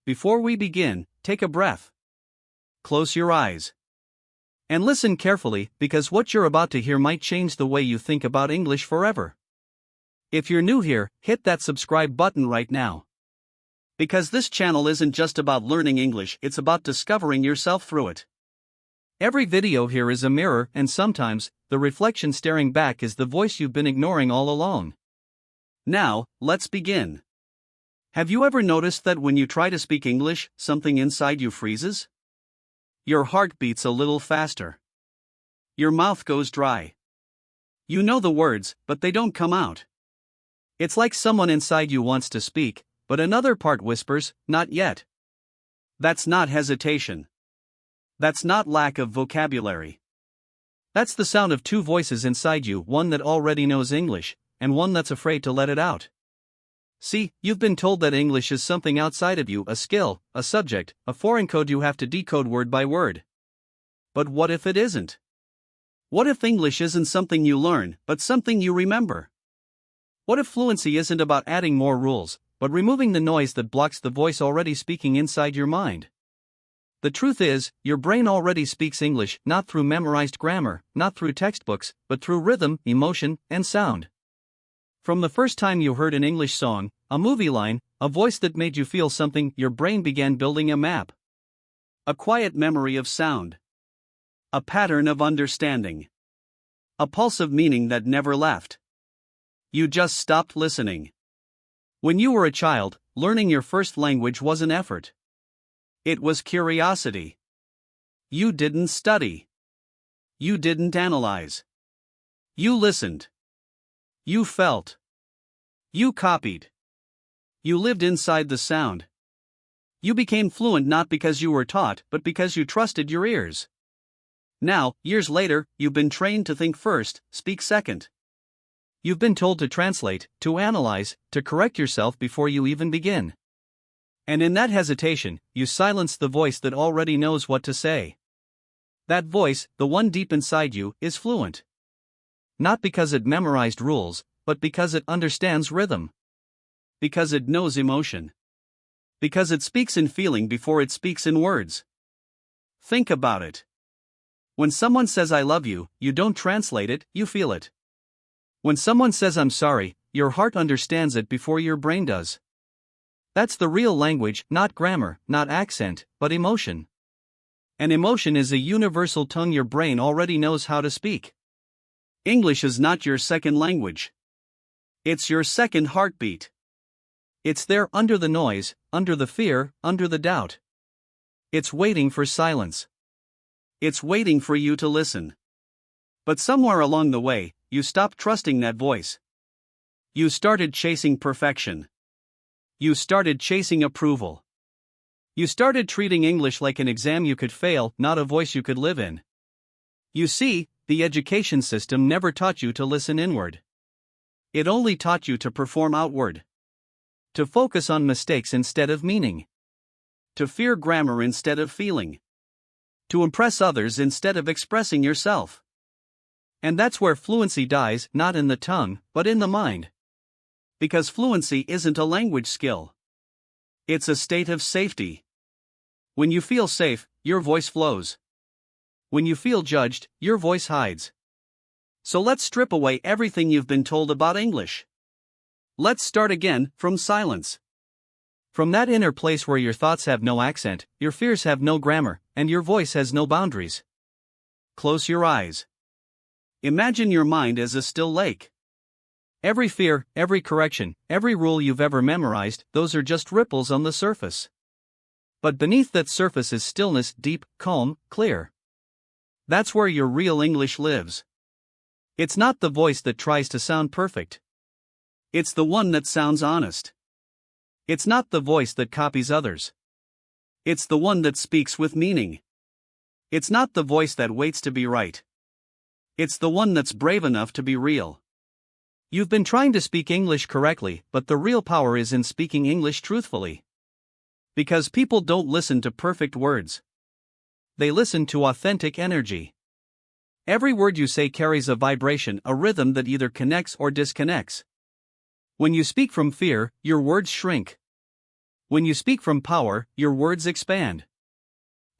before we begin, take a breath. Close your eyes. And listen carefully, because what you're about to hear might change the way you think about English forever. If you're new here, hit that subscribe button right now. Because this channel isn't just about learning English, it's about discovering yourself through it. Every video here is a mirror, and sometimes, the reflection staring back is the voice you've been ignoring all along. Now, let's begin. Have you ever noticed that when you try to speak English, something inside you freezes? Your heart beats a little faster. Your mouth goes dry. You know the words, but they don't come out. It's like someone inside you wants to speak, but another part whispers, "Not yet." That's not hesitation. That's not lack of vocabulary. That's the sound of two voices inside you, one that already knows English, and one that's afraid to let it out. See, you've been told that English is something outside of you, a skill, a subject, a foreign code you have to decode word by word. But what if it isn't? What if English isn't something you learn, but something you remember? What if fluency isn't about adding more rules, but removing the noise that blocks the voice already speaking inside your mind? The truth is, your brain already speaks English, not through memorized grammar, not through textbooks, but through rhythm, emotion, and sound. From the first time you heard an English song, a movie line, a voice that made you feel something, your brain began building a map. A quiet memory of sound. A pattern of understanding. A pulse of meaning that never left. You just stopped listening. When you were a child, learning your first language was an effort. It was curiosity. You didn't study. You didn't analyze. You listened. You felt. You copied. You lived inside the sound. You became fluent not because you were taught, but because you trusted your ears. Now, years later, you've been trained to think first, speak second. You've been told to translate, to analyze, to correct yourself before you even begin. And in that hesitation, you silence the voice that already knows what to say. That voice, the one deep inside you, is fluent. Not because it memorized rules, but because it understands rhythm. Because it knows emotion. Because it speaks in feeling before it speaks in words. Think about it. When someone says "I love you," you don't translate it, you feel it. When someone says "I'm sorry," your heart understands it before your brain does. That's the real language, not grammar, not accent, but emotion. And emotion is a universal tongue your brain already knows how to speak. English is not your second language. It's your second heartbeat. It's there under the noise, under the fear, under the doubt. It's waiting for silence. It's waiting for you to listen. But somewhere along the way, you stopped trusting that voice. You started chasing perfection. You started chasing approval. You started treating English like an exam you could fail, not a voice you could live in. You see, the education system never taught you to listen inward. It only taught you to perform outward. To focus on mistakes instead of meaning. To fear grammar instead of feeling. To impress others instead of expressing yourself. And that's where fluency dies, not in the tongue, but in the mind. Because fluency isn't a language skill. It's a state of safety. When you feel safe, your voice flows. When you feel judged, your voice hides. So let's strip away everything you've been told about English. Let's start again, from silence. From that inner place where your thoughts have no accent, your fears have no grammar, and your voice has no boundaries. Close your eyes. Imagine your mind as a still lake. Every fear, every correction, every rule you've ever memorized, those are just ripples on the surface. But beneath that surface is stillness, deep, calm, clear. That's where your real English lives. It's not the voice that tries to sound perfect. It's the one that sounds honest. It's not the voice that copies others. It's the one that speaks with meaning. It's not the voice that waits to be right. It's the one that's brave enough to be real. You've been trying to speak English correctly, but the real power is in speaking English truthfully. Because people don't listen to perfect words. They listen to authentic energy. Every word you say carries a vibration, a rhythm that either connects or disconnects. When you speak from fear, your words shrink. When you speak from power, your words expand.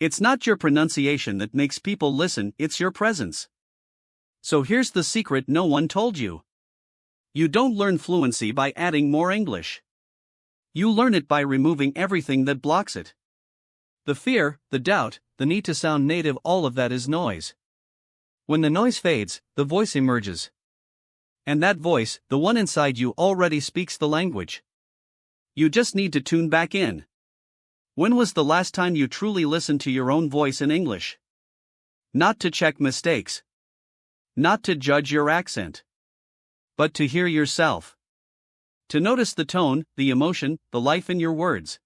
It's not your pronunciation that makes people listen, it's your presence. So here's the secret no one told you. You don't learn fluency by adding more English. You learn it by removing everything that blocks it. The fear, the doubt, the need to sound native, all of that is noise. When the noise fades, the voice emerges. And that voice, the one inside you, already speaks the language. You just need to tune back in. When was the last time you truly listened to your own voice in English? Not to check mistakes. Not to judge your accent. But to hear yourself. To notice the tone, the emotion, the life in your words.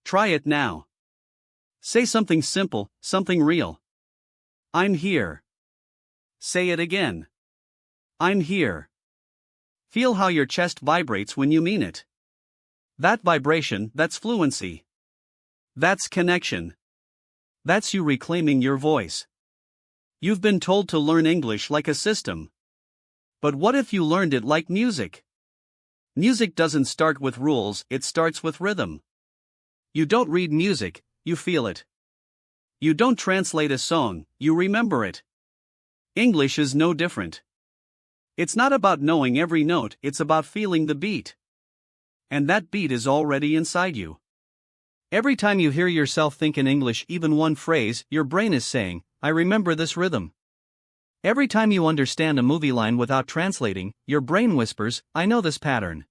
Try it now. Say something simple, something real. I'm here. Say it again. I'm here. Feel how your chest vibrates when you mean it. That vibration, that's fluency. That's connection. That's you reclaiming your voice. You've been told to learn English like a system. But what if you learned it like music? Music doesn't start with rules, it starts with rhythm. You don't read music, you feel it. You don't translate a song, you remember it. English is no different. It's not about knowing every note, it's about feeling the beat. And that beat is already inside you. Every time you hear yourself think in English, even one phrase, your brain is saying, I remember this rhythm. Every time you understand a movie line without translating, your brain whispers, I know this pattern.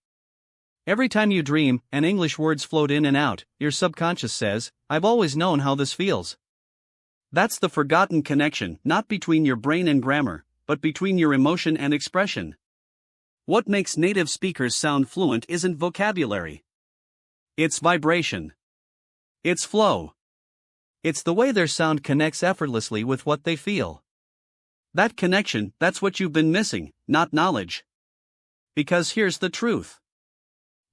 Every time you dream, and English words float in and out, your subconscious says, I've always known how this feels. That's the forgotten connection, not between your brain and grammar, but between your emotion and expression. What makes native speakers sound fluent isn't vocabulary. It's vibration. It's flow. It's the way their sound connects effortlessly with what they feel. That connection, that's what you've been missing, not knowledge. Because here's the truth.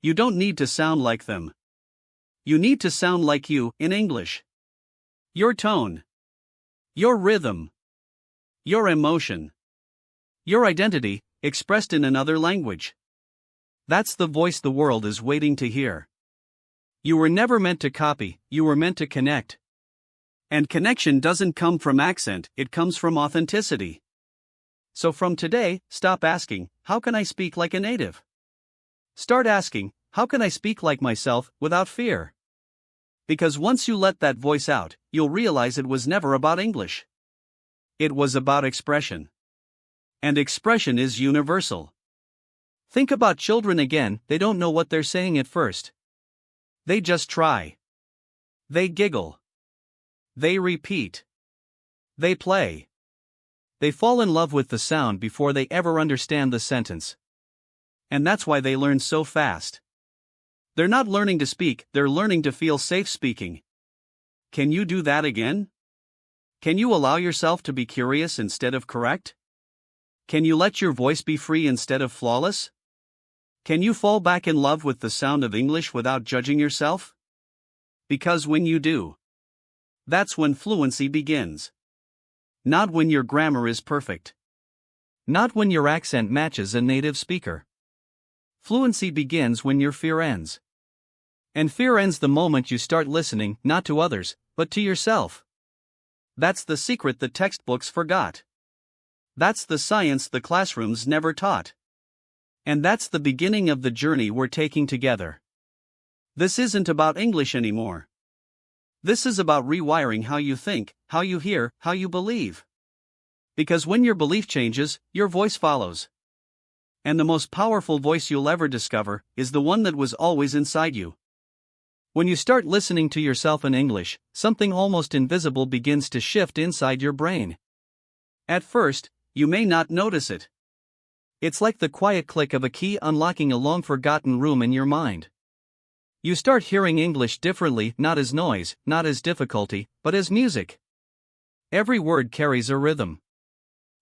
You don't need to sound like them. You need to sound like you, in English. Your tone. Your rhythm. Your emotion. Your identity, expressed in another language. That's the voice the world is waiting to hear. You were never meant to copy, you were meant to connect. And connection doesn't come from accent, it comes from authenticity. So from today, stop asking, how can I speak like a native? Start asking, how can I speak like myself, without fear? Because once you let that voice out, you'll realize it was never about English. It was about expression. And expression is universal. Think about children again, they don't know what they're saying at first. They just try. They giggle. They repeat. They play. They fall in love with the sound before they ever understand the sentence. And that's why they learn so fast. They're not learning to speak, they're learning to feel safe speaking. Can you do that again? Can you allow yourself to be curious instead of correct? Can you let your voice be free instead of flawless? Can you fall back in love with the sound of English without judging yourself? Because when you do, that's when fluency begins. Not when your grammar is perfect. Not when your accent matches a native speaker. Fluency begins when your fear ends. And fear ends the moment you start listening, not to others, but to yourself. That's the secret the textbooks forgot. That's the science the classrooms never taught. And that's the beginning of the journey we're taking together. This isn't about English anymore. This is about rewiring how you think, how you hear, how you believe. Because when your belief changes, your voice follows. And the most powerful voice you'll ever discover is the one that was always inside you. When you start listening to yourself in English, something almost invisible begins to shift inside your brain. At first, you may not notice it. It's like the quiet click of a key unlocking a long-forgotten room in your mind. You start hearing English differently, not as noise, not as difficulty, but as music. Every word carries a rhythm.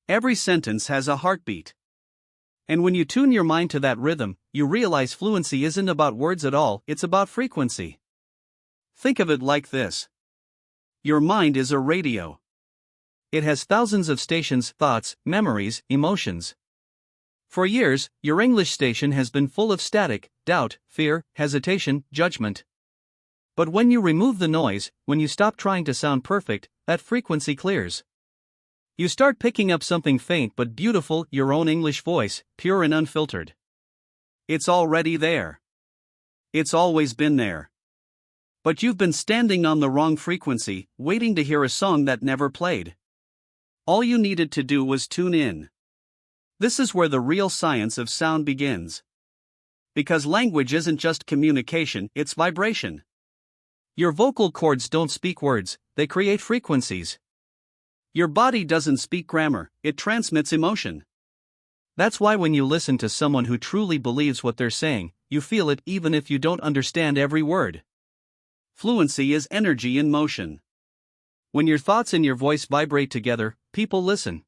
Every sentence has a heartbeat. And when you tune your mind to that rhythm, you realize fluency isn't about words at all, it's about frequency. Think of it like this. Your mind is a radio. It has thousands of stations, thoughts, memories, emotions. For years, your English station has been full of static, doubt, fear, hesitation, judgment. But when you remove the noise, when you stop trying to sound perfect, that frequency clears. You start picking up something faint but beautiful, your own English voice, pure and unfiltered. It's already there. It's always been there. But you've been standing on the wrong frequency, waiting to hear a song that never played. All you needed to do was tune in. This is where the real science of sound begins. Because language isn't just communication, it's vibration. Your vocal cords don't speak words, they create frequencies. Your body doesn't speak grammar, it transmits emotion. That's why when you listen to someone who truly believes what they're saying, you feel it even if you don't understand every word. Fluency is energy in motion. When your thoughts and your voice vibrate together, people listen.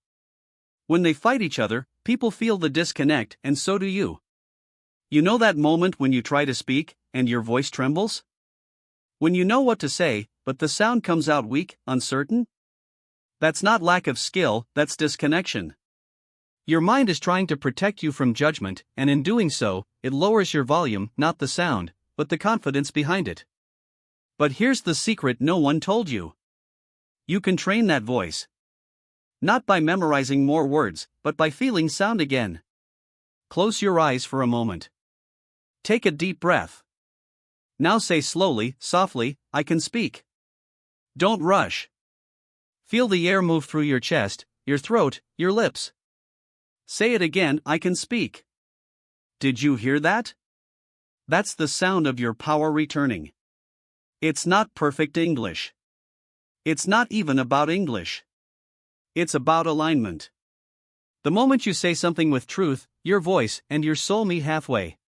When they fight each other, people feel the disconnect, and so do you. You know that moment when you try to speak, and your voice trembles? When you know what to say, but the sound comes out weak, uncertain? That's not lack of skill, that's disconnection. Your mind is trying to protect you from judgment, and in doing so, it lowers your volume, not the sound, but the confidence behind it. But here's the secret no one told you. You can train that voice. Not by memorizing more words, but by feeling sound again. Close your eyes for a moment. Take a deep breath. Now say slowly, softly, I can speak. Don't rush. Feel the air move through your chest, your throat, your lips. Say it again, I can speak. Did you hear that? That's the sound of your power returning. It's not perfect English. It's not even about English. It's about alignment. The moment you say something with truth, your voice and your soul meet halfway.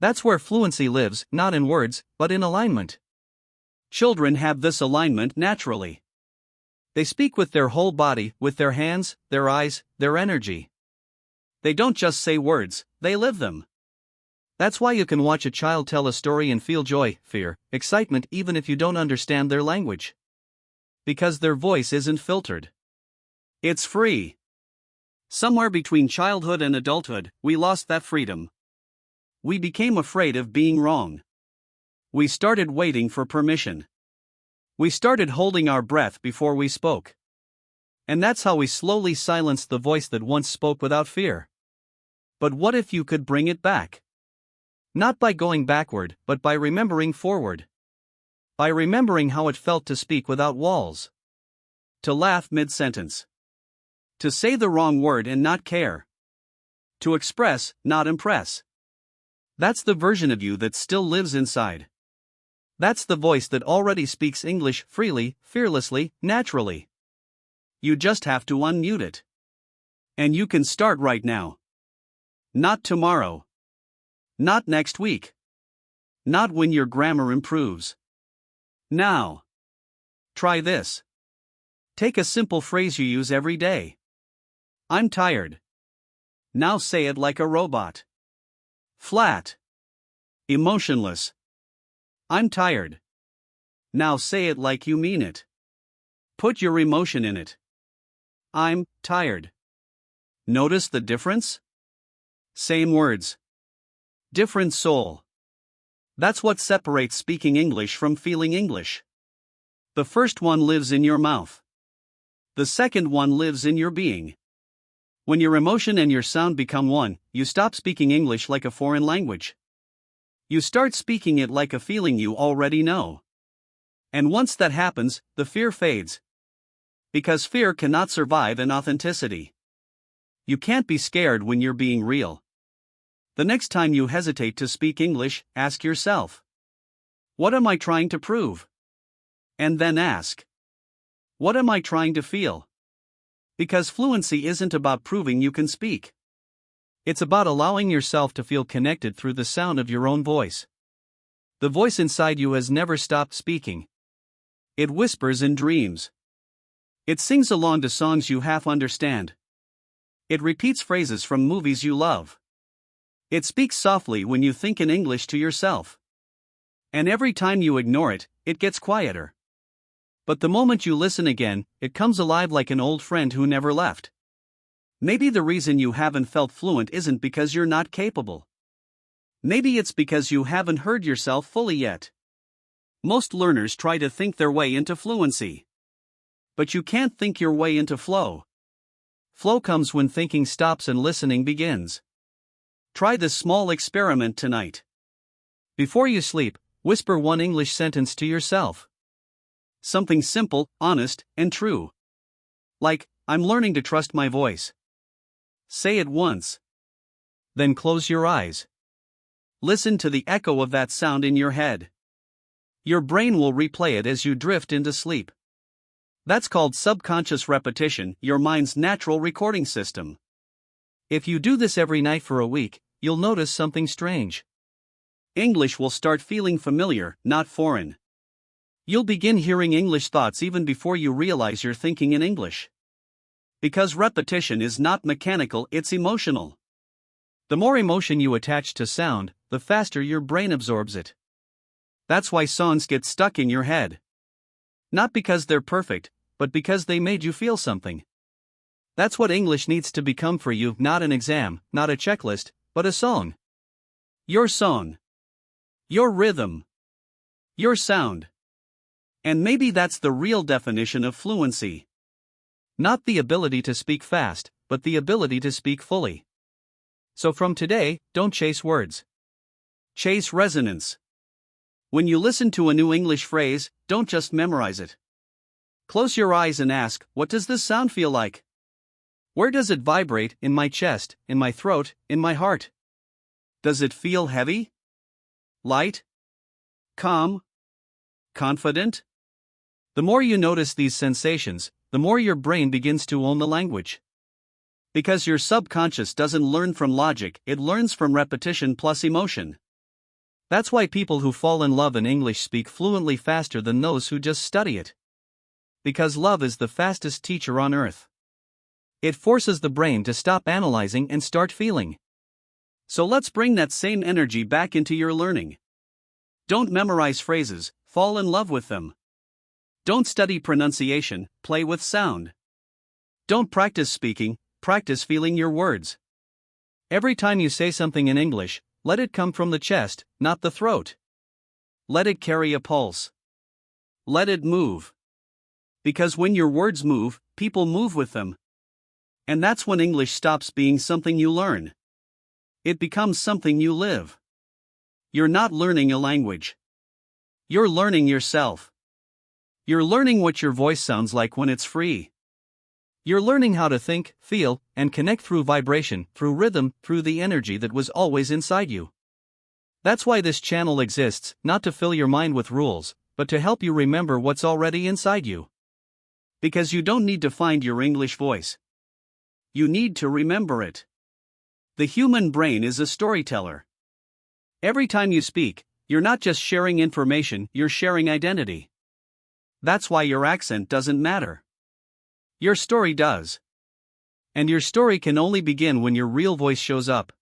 That's where fluency lives, not in words, but in alignment. Children have this alignment naturally. They speak with their whole body, with their hands, their eyes, their energy. They don't just say words, they live them. That's why you can watch a child tell a story and feel joy, fear, excitement even if you don't understand their language. Because their voice isn't filtered. It's free. Somewhere between childhood and adulthood, we lost that freedom. We became afraid of being wrong. We started waiting for permission. We started holding our breath before we spoke. And that's how we slowly silenced the voice that once spoke without fear. But what if you could bring it back? Not by going backward, but by remembering forward. By remembering how it felt to speak without walls. To laugh mid-sentence. To say the wrong word and not care. To express, not impress. That's the version of you that still lives inside. That's the voice that already speaks English freely, fearlessly, naturally. You just have to unmute it. And you can start right now. Not tomorrow. Not next week. Not when your grammar improves. Now. Try this. Take a simple phrase you use every day. I'm tired. Now say it like a robot. Flat. Emotionless. I'm tired. Now say it like you mean it. Put your emotion in it. I'm tired. Notice the difference? Same words. Different soul. That's what separates speaking English from feeling English. The first one lives in your mouth. The second one lives in your being. When your emotion and your sound become one, you stop speaking English like a foreign language. You start speaking it like a feeling you already know. And once that happens, the fear fades. Because fear cannot survive in authenticity. You can't be scared when you're being real. The next time you hesitate to speak English, ask yourself, what am I trying to prove? And then ask, what am I trying to feel? Because fluency isn't about proving you can speak. It's about allowing yourself to feel connected through the sound of your own voice. The voice inside you has never stopped speaking. It whispers in dreams. It sings along to songs you half understand. It repeats phrases from movies you love. It speaks softly when you think in English to yourself. And every time you ignore it, it gets quieter. But the moment you listen again, it comes alive like an old friend who never left. Maybe the reason you haven't felt fluent isn't because you're not capable. Maybe it's because you haven't heard yourself fully yet. Most learners try to think their way into fluency. But you can't think your way into flow. Flow comes when thinking stops and listening begins. Try this small experiment tonight. Before you sleep, whisper one English sentence to yourself. Something simple, honest, and true. Like, I'm learning to trust my voice. Say it once. Then close your eyes. Listen to the echo of that sound in your head. Your brain will replay it as you drift into sleep. That's called subconscious repetition, your mind's natural recording system. If you do this every night for a week, you'll notice something strange. English will start feeling familiar, not foreign. You'll begin hearing English thoughts even before you realize you're thinking in English. Because repetition is not mechanical, it's emotional. The more emotion you attach to sound, the faster your brain absorbs it. That's why songs get stuck in your head. Not because they're perfect, but because they made you feel something. That's what English needs to become for you, not an exam, not a checklist, but a song. Your song. Your rhythm. Your sound. And maybe that's the real definition of fluency. Not the ability to speak fast, but the ability to speak fully. So from today, don't chase words. Chase resonance. When you listen to a new English phrase, don't just memorize it. Close your eyes and ask, what does this sound feel like? Where does it vibrate, in my chest, in my throat, in my heart? Does it feel heavy? Light? Calm? Confident? The more you notice these sensations, the more your brain begins to own the language. Because your subconscious doesn't learn from logic, it learns from repetition plus emotion. That's why people who fall in love in English speak fluently faster than those who just study it. Because love is the fastest teacher on earth. It forces the brain to stop analyzing and start feeling. So let's bring that same energy back into your learning. Don't memorize phrases, fall in love with them. Don't study pronunciation, play with sound. Don't practice speaking, practice feeling your words. Every time you say something in English, let it come from the chest, not the throat. Let it carry a pulse. Let it move. Because when your words move, people move with them. And that's when English stops being something you learn. It becomes something you live. You're not learning a language. You're learning yourself. You're learning what your voice sounds like when it's free. You're learning how to think, feel, and connect through vibration, through rhythm, through the energy that was always inside you. That's why this channel exists, not to fill your mind with rules, but to help you remember what's already inside you. Because you don't need to find your English voice. You need to remember it. The human brain is a storyteller. Every time you speak, you're not just sharing information, you're sharing identity. That's why your accent doesn't matter. Your story does. And your story can only begin when your real voice shows up.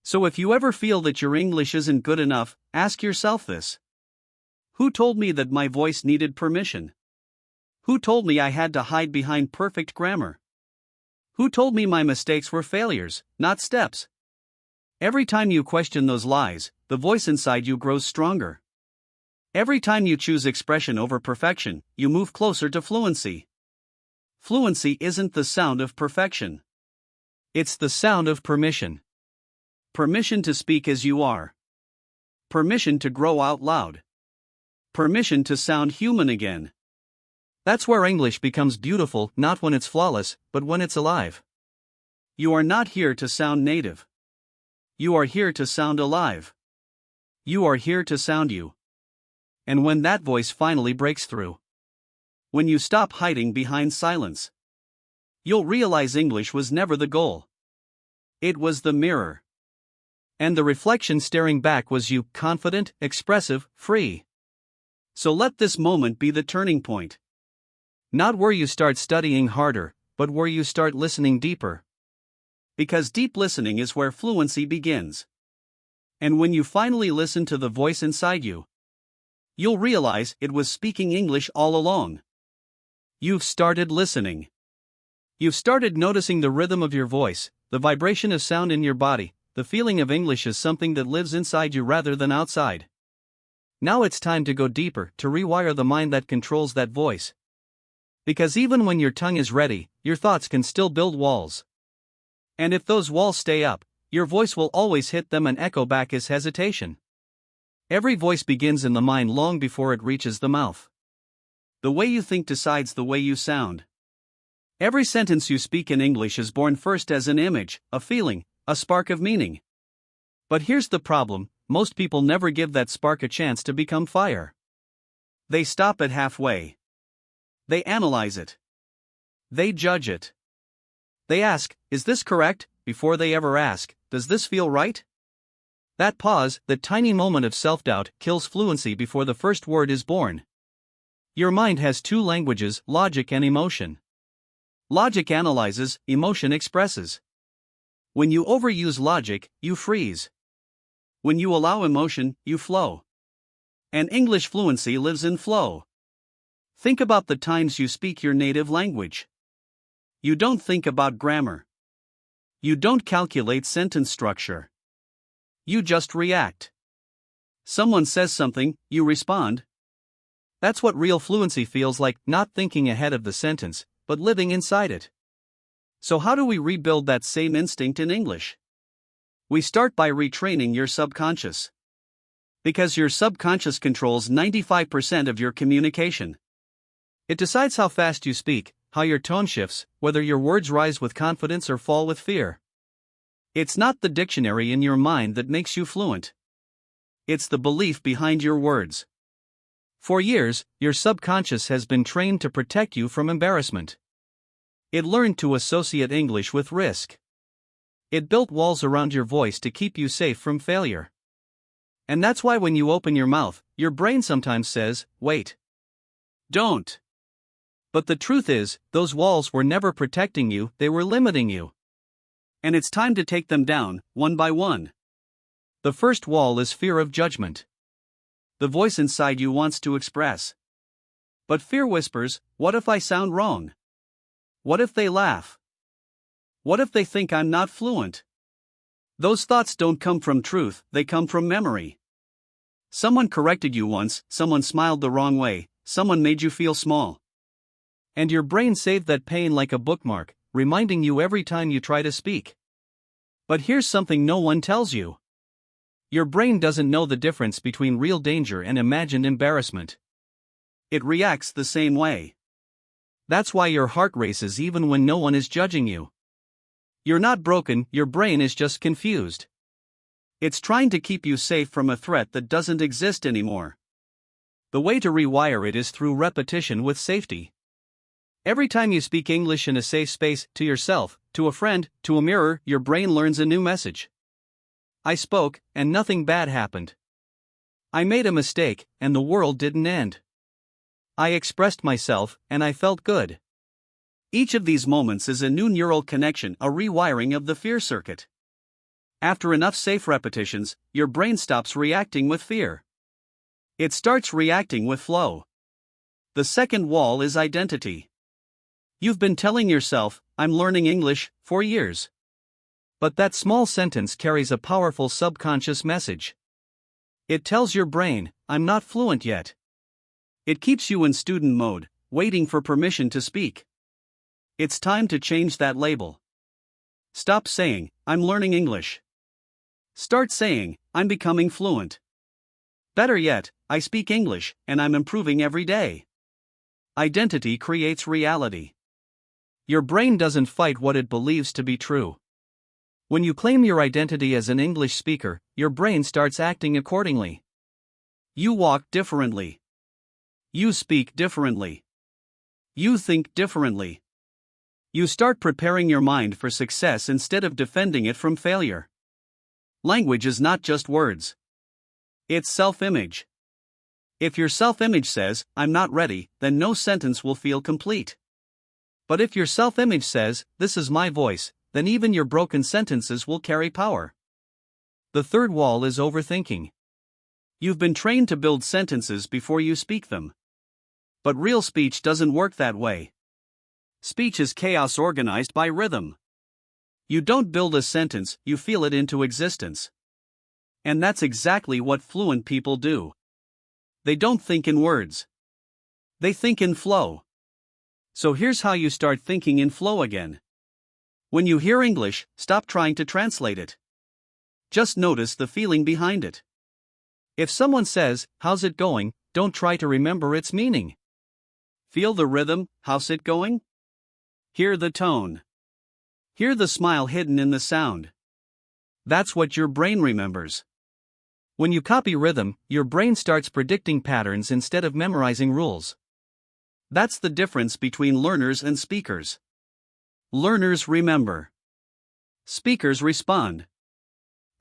So if you ever feel that your English isn't good enough, ask yourself this. Who told me that my voice needed permission? Who told me I had to hide behind perfect grammar? Who told me my mistakes were failures, not steps? Every time you question those lies, the voice inside you grows stronger. Every time you choose expression over perfection, you move closer to fluency. Fluency isn't the sound of perfection. It's the sound of permission. Permission to speak as you are. Permission to grow out loud. Permission to sound human again. That's where English becomes beautiful, not when it's flawless, but when it's alive. You are not here to sound native. You are here to sound alive. You are here to sound you. And when that voice finally breaks through, when you stop hiding behind silence, you'll realize English was never the goal. It was the mirror. And the reflection staring back was you, confident, expressive, free. So let this moment be the turning point. Not where you start studying harder, but where you start listening deeper. Because deep listening is where fluency begins. And when you finally listen to the voice inside you, you'll realize it was speaking English all along. You've started listening. You've started noticing the rhythm of your voice, the vibration of sound in your body, the feeling of English as something that lives inside you rather than outside. Now it's time to go deeper, to rewire the mind that controls that voice. Because even when your tongue is ready, your thoughts can still build walls. And if those walls stay up, your voice will always hit them and echo back as hesitation. Every voice begins in the mind long before it reaches the mouth. The way you think decides the way you sound. Every sentence you speak in English is born first as an image, a feeling, a spark of meaning. But here's the problem: most people never give that spark a chance to become fire. They stop it halfway. They analyze it. They judge it. They ask, "Is this correct?" before they ever ask, "Does this feel right?" That pause, that tiny moment of self-doubt, kills fluency before the first word is born. Your mind has two languages, logic and emotion. Logic analyzes, emotion expresses. When you overuse logic, you freeze. When you allow emotion, you flow. And English fluency lives in flow. Think about the times you speak your native language. You don't think about grammar. You don't calculate sentence structure. You just react. Someone says something, you respond. That's what real fluency feels like, not thinking ahead of the sentence, but living inside it. So how do we rebuild that same instinct in English? We start by retraining your subconscious. Because your subconscious controls 95% of your communication. It decides how fast you speak, how your tone shifts, whether your words rise with confidence or fall with fear. It's not the dictionary in your mind that makes you fluent. It's the belief behind your words. For years, your subconscious has been trained to protect you from embarrassment. It learned to associate English with risk. It built walls around your voice to keep you safe from failure. And that's why when you open your mouth, your brain sometimes says, "Wait. Don't." But the truth is, those walls were never protecting you, they were limiting you. And it's time to take them down, one by one. The first wall is fear of judgment. The voice inside you wants to express. But fear whispers, "What if I sound wrong? What if they laugh? What if they think I'm not fluent?" Those thoughts don't come from truth, they come from memory. Someone corrected you once, someone smiled the wrong way, someone made you feel small. And your brain saved that pain like a bookmark, reminding you every time you try to speak. But here's something no one tells you. Your brain doesn't know the difference between real danger and imagined embarrassment. It reacts the same way. That's why your heart races even when no one is judging you. You're not broken, your brain is just confused. It's trying to keep you safe from a threat that doesn't exist anymore. The way to rewire it is through repetition with safety. Every time you speak English in a safe space, to yourself, to a friend, to a mirror, your brain learns a new message. I spoke, and nothing bad happened. I made a mistake, and the world didn't end. I expressed myself, and I felt good. Each of these moments is a new neural connection, a rewiring of the fear circuit. After enough safe repetitions, your brain stops reacting with fear. It starts reacting with flow. The second wall is identity. You've been telling yourself, "I'm learning English," for years. But that small sentence carries a powerful subconscious message. It tells your brain, "I'm not fluent yet." It keeps you in student mode, waiting for permission to speak. It's time to change that label. Stop saying, "I'm learning English." Start saying, "I'm becoming fluent." Better yet, "I speak English, and I'm improving every day." Identity creates reality. Your brain doesn't fight what it believes to be true. When you claim your identity as an English speaker, your brain starts acting accordingly. You walk differently. You speak differently. You think differently. You start preparing your mind for success instead of defending it from failure. Language is not just words. It's self-image. If your self-image says, "I'm not ready," then no sentence will feel complete. But if your self-image says, "This is my voice," then even your broken sentences will carry power. The third wall is overthinking. You've been trained to build sentences before you speak them. But real speech doesn't work that way. Speech is chaos organized by rhythm. You don't build a sentence, you feel it into existence. And that's exactly what fluent people do. They don't think in words. They think in flow. So here's how you start thinking in flow again. When you hear English, stop trying to translate it. Just notice the feeling behind it. If someone says, "How's it going?" don't try to remember its meaning. Feel the rhythm, how's it going? Hear the tone. Hear the smile hidden in the sound. That's what your brain remembers. When you copy rhythm, your brain starts predicting patterns instead of memorizing rules. That's the difference between learners and speakers. Learners remember. Speakers respond.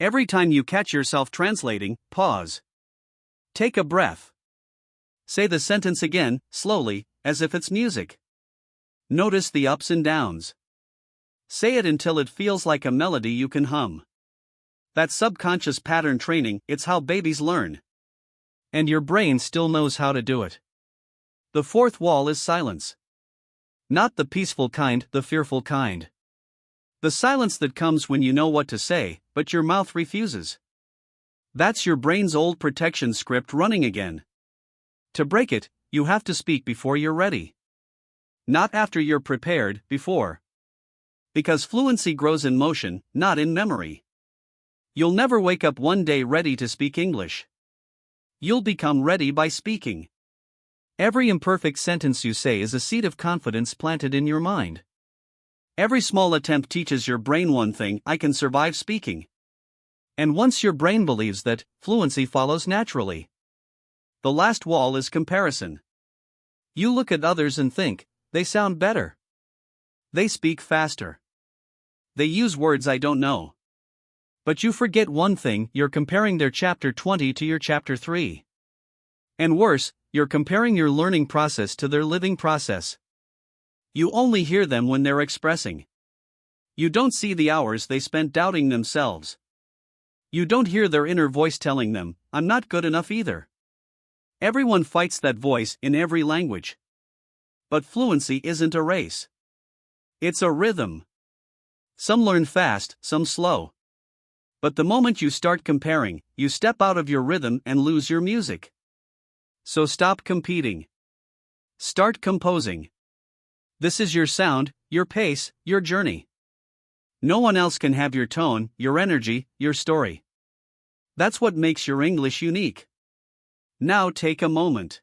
Every time you catch yourself translating, pause. Take a breath. Say the sentence again, slowly, as if it's music. Notice the ups and downs. Say it until it feels like a melody you can hum. That's subconscious pattern training, it's how babies learn. And your brain still knows how to do it. The fourth wall is silence. Not the peaceful kind, the fearful kind. The silence that comes when you know what to say, but your mouth refuses. That's your brain's old protection script running again. To break it, you have to speak before you're ready. Not after you're prepared, before. Because fluency grows in motion, not in memory. You'll never wake up one day ready to speak English. You'll become ready by speaking. Every imperfect sentence you say is a seed of confidence planted in your mind. Every small attempt teaches your brain one thing: I can survive speaking. And once your brain believes that, fluency follows naturally. The last wall is comparison. You look at others and think, they sound better. They speak faster. They use words I don't know. But you forget one thing: you're comparing their chapter 20 to your chapter 3. And worse, you're comparing your learning process to their living process. You only hear them when they're expressing. You don't see the hours they spent doubting themselves. You don't hear their inner voice telling them, "I'm not good enough either." Everyone fights that voice in every language. But fluency isn't a race. It's a rhythm. Some learn fast, some slow. But the moment you start comparing, you step out of your rhythm and lose your music. So stop competing. Start composing. This is your sound, your pace, your journey. No one else can have your tone, your energy, your story. That's what makes your English unique. Now take a moment.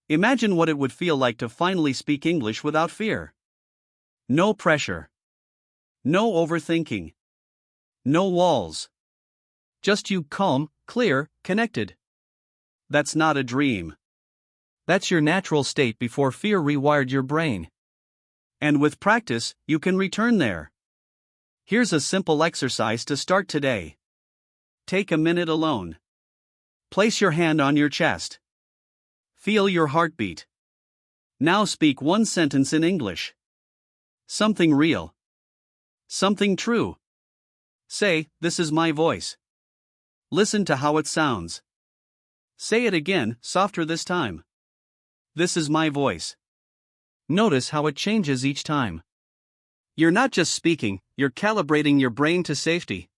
Imagine what it would feel like to finally speak English without fear. No pressure. No overthinking. No walls. Just you, calm, clear, connected. That's not a dream. That's your natural state before fear rewired your brain. And with practice, you can return there. Here's a simple exercise to start today. Take a minute alone. Place your hand on your chest. Feel your heartbeat. Now speak one sentence in English. Something real. Something true. Say, "This is my voice." Listen to how it sounds. Say it again, softer this time. "This is my voice." Notice how it changes each time. You're not just speaking, you're calibrating your brain to safety.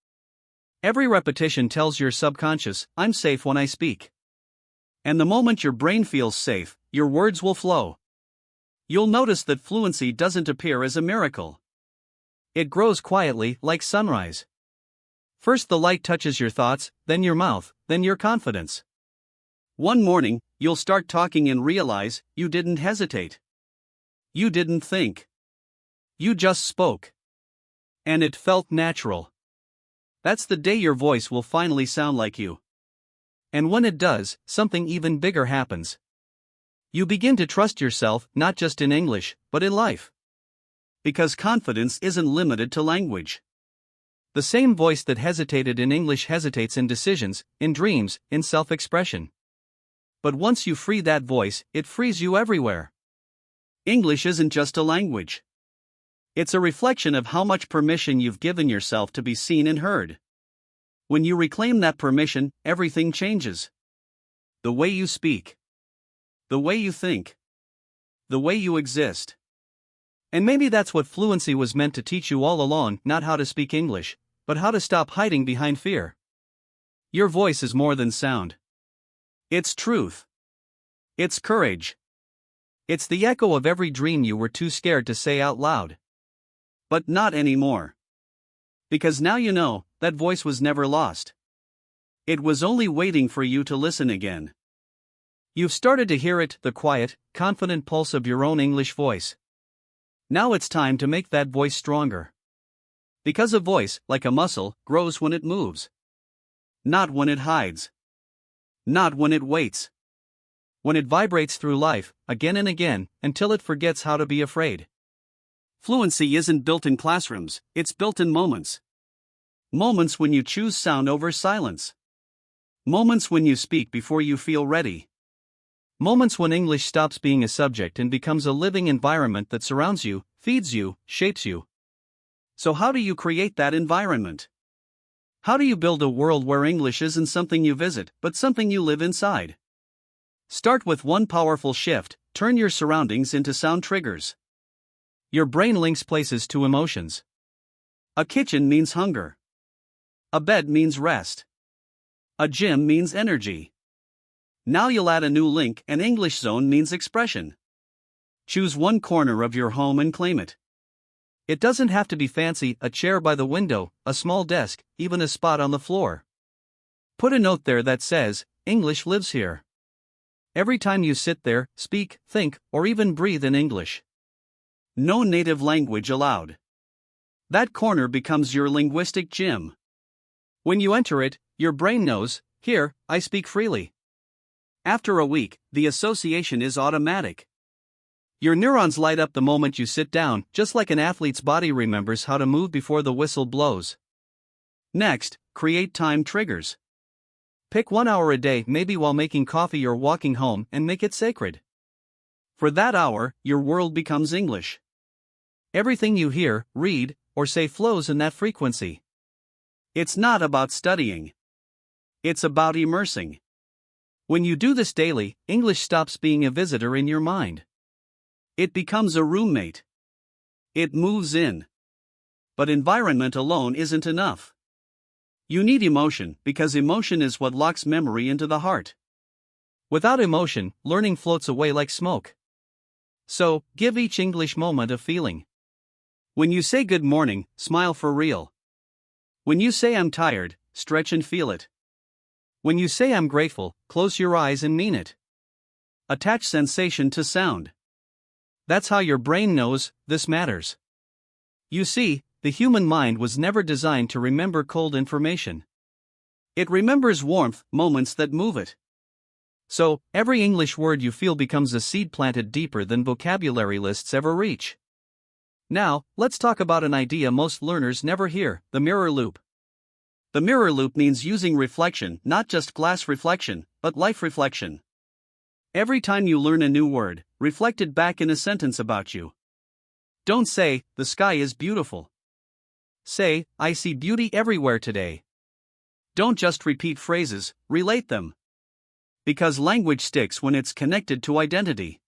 Every repetition tells your subconscious, "I'm safe when I speak." And the moment your brain feels safe, your words will flow. You'll notice that fluency doesn't appear as a miracle. It grows quietly, like sunrise. First the light touches your thoughts, then your mouth, then your confidence. One morning, you'll start talking and realize, you didn't hesitate. You didn't think. You just spoke. And it felt natural. That's the day your voice will finally sound like you. And when it does, something even bigger happens. You begin to trust yourself, not just in English, but in life. Because confidence isn't limited to language. The same voice that hesitated in English hesitates in decisions, in dreams, in self-expression. But once you free that voice, it frees you everywhere. English isn't just a language. It's a reflection of how much permission you've given yourself to be seen and heard. When you reclaim that permission, everything changes. The way you speak. The way you think. The way you exist. And maybe that's what fluency was meant to teach you all along, not how to speak English, but how to stop hiding behind fear. Your voice is more than sound. It's truth. It's courage. It's the echo of every dream you were too scared to say out loud. But not anymore. Because now you know, that voice was never lost. It was only waiting for you to listen again. You've started to hear it, the quiet, confident pulse of your own English voice. Now it's time to make that voice stronger. Because a voice, like a muscle, grows when it moves. Not when it hides. Not when it waits. When it vibrates through life, again and again, until it forgets how to be afraid. Fluency isn't built in classrooms, it's built in moments. Moments when you choose sound over silence. Moments when you speak before you feel ready. Moments when English stops being a subject and becomes a living environment that surrounds you, feeds you, shapes you. So how do you create that environment? How do you build a world where English isn't something you visit, but something you live inside? Start with one powerful shift: turn your surroundings into sound triggers. Your brain links places to emotions. A kitchen means hunger. A bed means rest. A gym means energy. Now you'll add a new link: an English zone means expression. Choose one corner of your home and claim it. It doesn't have to be fancy: a chair by the window, a small desk, even a spot on the floor. Put a note there that says, "English lives here." Every time you sit there, speak, think, or even breathe in English. No native language allowed. That corner becomes your linguistic gym. When you enter it, your brain knows, here, I speak freely. After a week, the association is automatic. Your neurons light up the moment you sit down, just like an athlete's body remembers how to move before the whistle blows. Next, create time triggers. Pick 1 hour a day, maybe while making coffee or walking home, and make it sacred. For that hour, your world becomes English. Everything you hear, read, or say flows in that frequency. It's not about studying. It's about immersing. When you do this daily, English stops being a visitor in your mind. It becomes a roommate. It moves in. But environment alone isn't enough. You need emotion, because emotion is what locks memory into the heart. Without emotion, learning floats away like smoke. So, give each English moment a feeling. When you say good morning, smile for real. When you say I'm tired, stretch and feel it. When you say I'm grateful, close your eyes and mean it. Attach sensation to sound. That's how your brain knows this matters. You see, the human mind was never designed to remember cold information. It remembers warmth, moments that move it. So, every English word you feel becomes a seed planted deeper than vocabulary lists ever reach. Now, let's talk about an idea most learners never hear: the mirror loop. The mirror loop means using reflection, not just glass reflection, but life reflection. Every time you learn a new word, reflect it back in a sentence about you. Don't say, "The sky is beautiful." Say, "I see beauty everywhere today." Don't just repeat phrases, relate them. Because language sticks when it's connected to identity.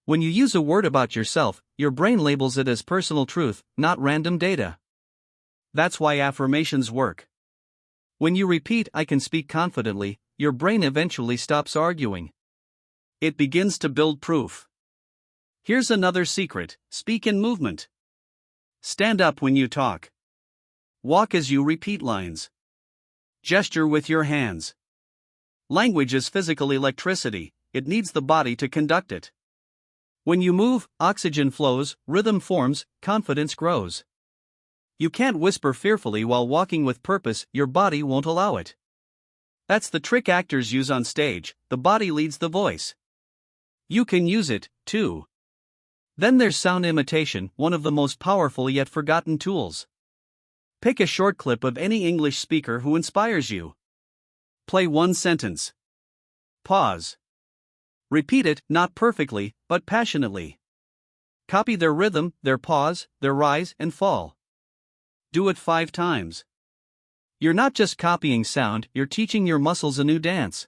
When you use a word about yourself, your brain labels it as personal truth, not random data. That's why affirmations work. When you repeat, "I can speak confidently," your brain eventually stops arguing. It begins to build proof. Here's another secret: speak in movement. Stand up when you talk. Walk as you repeat lines. Gesture with your hands. Language is physical electricity, it needs the body to conduct it. When you move, oxygen flows, rhythm forms, confidence grows. You can't whisper fearfully while walking with purpose, your body won't allow it. That's the trick actors use on stage: the body leads the voice. You can use it, too. Then there's sound imitation, one of the most powerful yet forgotten tools. Pick a short clip of any English speaker who inspires you. Play one sentence. Pause. Repeat it, not perfectly, but passionately. Copy their rhythm, their pause, their rise and fall. Do it 5 times. You're not just copying sound, you're teaching your muscles a new dance.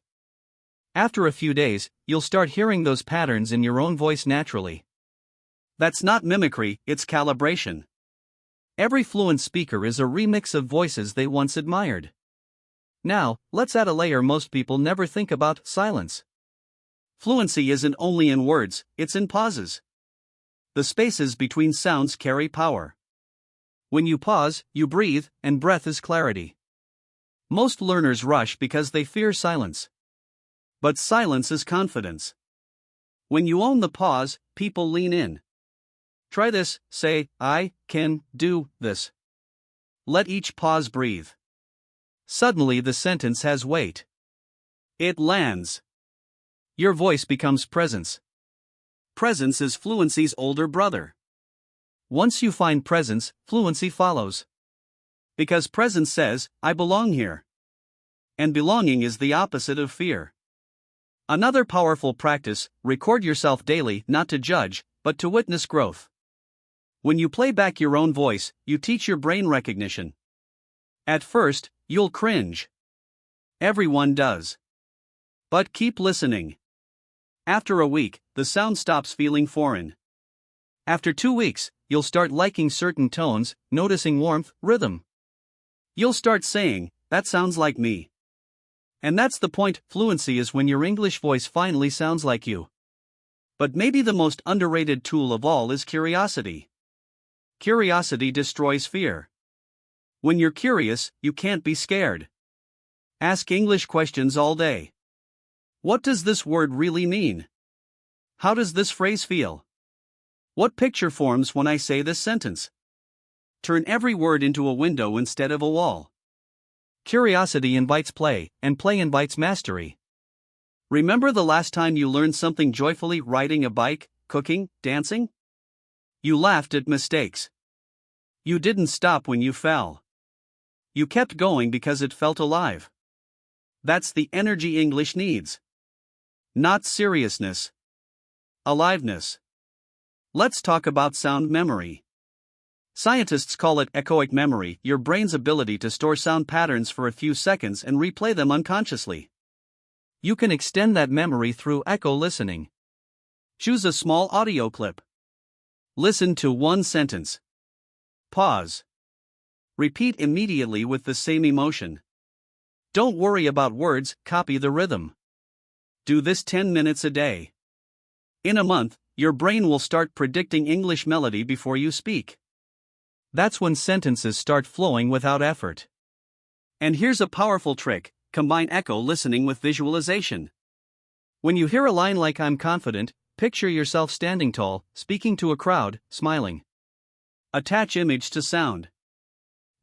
After a few days, you'll start hearing those patterns in your own voice naturally. That's not mimicry, it's calibration. Every fluent speaker is a remix of voices they once admired. Now, let's add a layer most people never think about: silence. Fluency isn't only in words, it's in pauses. The spaces between sounds carry power. When you pause, you breathe, and breath is clarity. Most learners rush because they fear silence. But silence is confidence. When you own the pause, people lean in. Try this: say, "I can do this." Let each pause breathe. Suddenly the sentence has weight. It lands. Your voice becomes presence. Presence is fluency's older brother. Once you find presence, fluency follows. Because presence says, "I belong here." And belonging is the opposite of fear. Another powerful practice: record yourself daily, not to judge, but to witness growth. When you play back your own voice, you teach your brain recognition. At first, you'll cringe. Everyone does. But keep listening. After a week, the sound stops feeling foreign. After 2 weeks, you'll start liking certain tones, noticing warmth, rhythm. You'll start saying, "That sounds like me." And that's the point: fluency is when your English voice finally sounds like you. But maybe the most underrated tool of all is curiosity. Curiosity destroys fear. When you're curious, you can't be scared. Ask English questions all day. What does this word really mean? How does this phrase feel? What picture forms when I say this sentence? Turn every word into a window instead of a wall. Curiosity invites play, and play invites mastery. Remember the last time you learned something joyfully: riding a bike, cooking, dancing? You laughed at mistakes. You didn't stop when you fell. You kept going because it felt alive. That's the energy English needs. Not seriousness. Aliveness. Let's talk about sound memory. Scientists call it echoic memory, your brain's ability to store sound patterns for a few seconds and replay them unconsciously. You can extend that memory through echo listening. Choose a small audio clip. Listen to one sentence. Pause. Repeat immediately with the same emotion. Don't worry about words, copy the rhythm. Do this 10 minutes a day. In a month, your brain will start predicting English melody before you speak. That's when sentences start flowing without effort. And here's a powerful trick: combine echo listening with visualization. When you hear a line like "I'm confident," picture yourself standing tall, speaking to a crowd, smiling. Attach image to sound.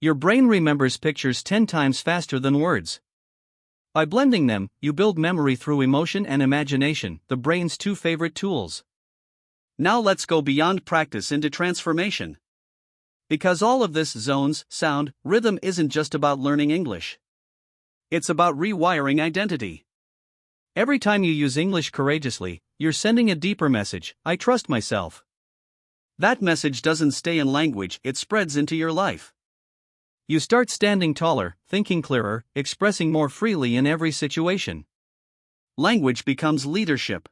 Your brain remembers pictures 10 times faster than words. By blending them, you build memory through emotion and imagination, the brain's two favorite tools. Now let's go beyond practice into transformation. Because all of this: zones, sound, rhythm isn't just about learning English. It's about rewiring identity. Every time you use English courageously, you're sending a deeper message: I trust myself. That message doesn't stay in language, it spreads into your life. You start standing taller, thinking clearer, expressing more freely in every situation. Language becomes leadership.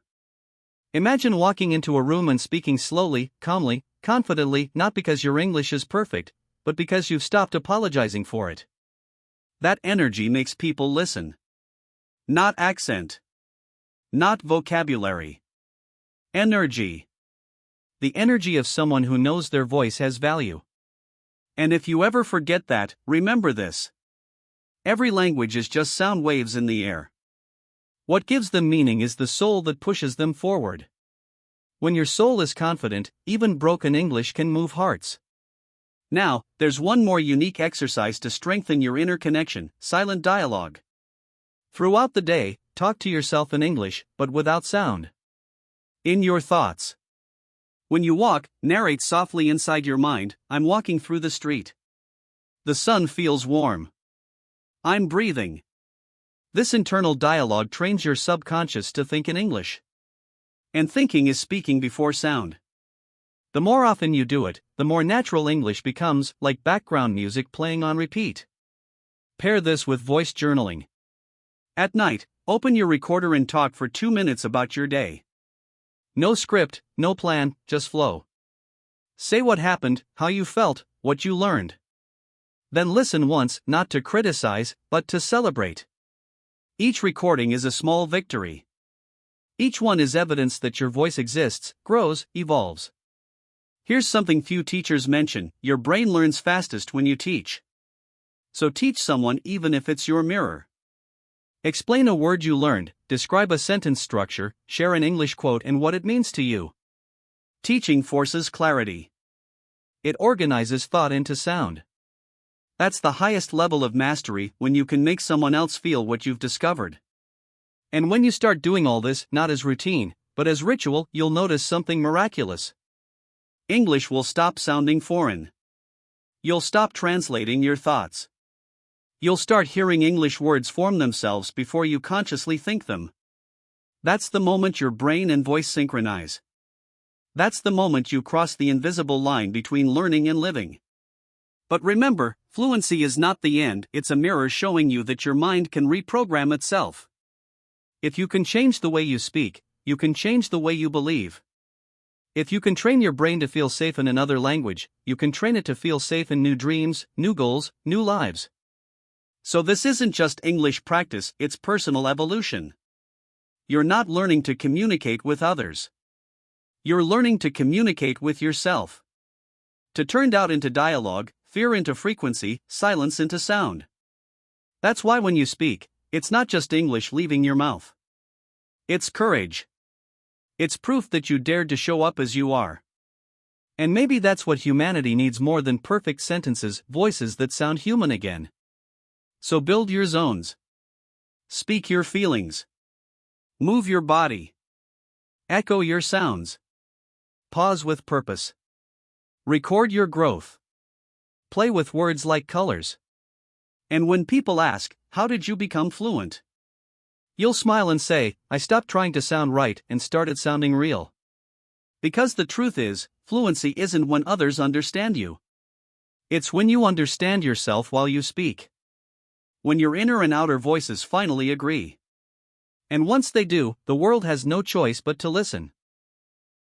Imagine walking into a room and speaking slowly, calmly, confidently, not because your English is perfect, but because you've stopped apologizing for it. That energy makes people listen. Not accent. Not vocabulary. Energy. The energy of someone who knows their voice has value. And if you ever forget that, remember this: every language is just sound waves in the air. What gives them meaning is the soul that pushes them forward. When your soul is confident, even broken English can move hearts. Now, there's one more unique exercise to strengthen your inner connection: silent dialogue. Throughout the day, talk to yourself in English, but without sound. In your thoughts. When you walk, narrate softly inside your mind: I'm walking through the street. The sun feels warm. I'm breathing. This internal dialogue trains your subconscious to think in English. And thinking is speaking before sound. The more often you do it, the more natural English becomes, like background music playing on repeat. Pair this with voice journaling. At night, open your recorder and talk for 2 minutes about your day. No script, no plan, just flow. Say what happened, how you felt, what you learned. Then listen once, not to criticize, but to celebrate. Each recording is a small victory. Each one is evidence that your voice exists, grows, evolves. Here's something few teachers mention: your brain learns fastest when you teach. So teach someone, even if it's your mirror. Explain a word you learned, describe a sentence structure, share an English quote and what it means to you. Teaching forces clarity. It organizes thought into sound. That's the highest level of mastery, when you can make someone else feel what you've discovered. And when you start doing all this, not as routine, but as ritual, you'll notice something miraculous. English will stop sounding foreign. You'll stop translating your thoughts. You'll start hearing English words form themselves before you consciously think them. That's the moment your brain and voice synchronize. That's the moment you cross the invisible line between learning and living. But remember, fluency is not the end, it's a mirror showing you that your mind can reprogram itself. If you can change the way you speak, you can change the way you believe. If you can train your brain to feel safe in another language, you can train it to feel safe in new dreams, new goals, new lives. So this isn't just English practice, it's personal evolution. You're not learning to communicate with others. You're learning to communicate with yourself. To turn doubt into dialogue, fear into frequency, silence into sound. That's why when you speak, it's not just English leaving your mouth. It's courage. It's proof that you dared to show up as you are. And maybe that's what humanity needs more than perfect sentences, voices that sound human again. So build your zones. Speak your feelings. Move your body. Echo your sounds. Pause with purpose. Record your growth. Play with words like colors. And when people ask, "How did you become fluent?" you'll smile and say, "I stopped trying to sound right and started sounding real." Because the truth is, fluency isn't when others understand you. It's when you understand yourself while you speak. When your inner and outer voices finally agree. And once they do, the world has no choice but to listen.